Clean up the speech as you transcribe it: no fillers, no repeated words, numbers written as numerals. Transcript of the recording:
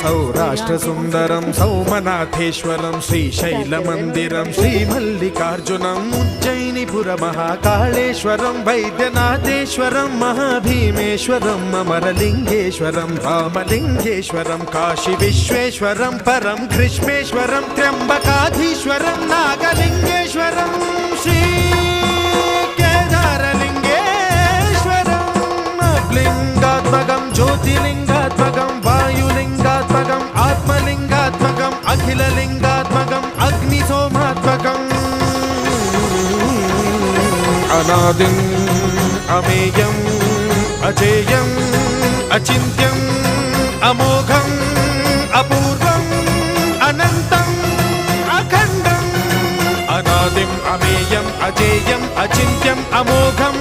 सौराष्ट्रसुन्दरं सौमनाथेश्वरं श्रीशैलमन्दिरं श्रीमल्लिकार्जुनम् उज्जयिनीपुरमहाकाळेश्वरं वैद्यनाथेश्वरं महाभीमेश्वरम् अमरलिङ्गेश्वरं रामलिङ्गेश्वरं काशीविश्वेश्वरं परं ग्रीष्मेश्वरं त्र्यम्बकाधीश्वरं नागलिङ्गेश्वरं लिंगात्मकं ज्योतिलिंगात्मकं वायुलिंगात्मकं आत्मलिंगात्मकं अखिललिंगात्मकं अग्निसोमात्मकं अनादिं अमेयं अजेयं अचिन्त्यं अमोघं अपूर्वं अनन्तं अखण्डं अनादिं अमेयं अजेयं अचिन्त्यं अमोघं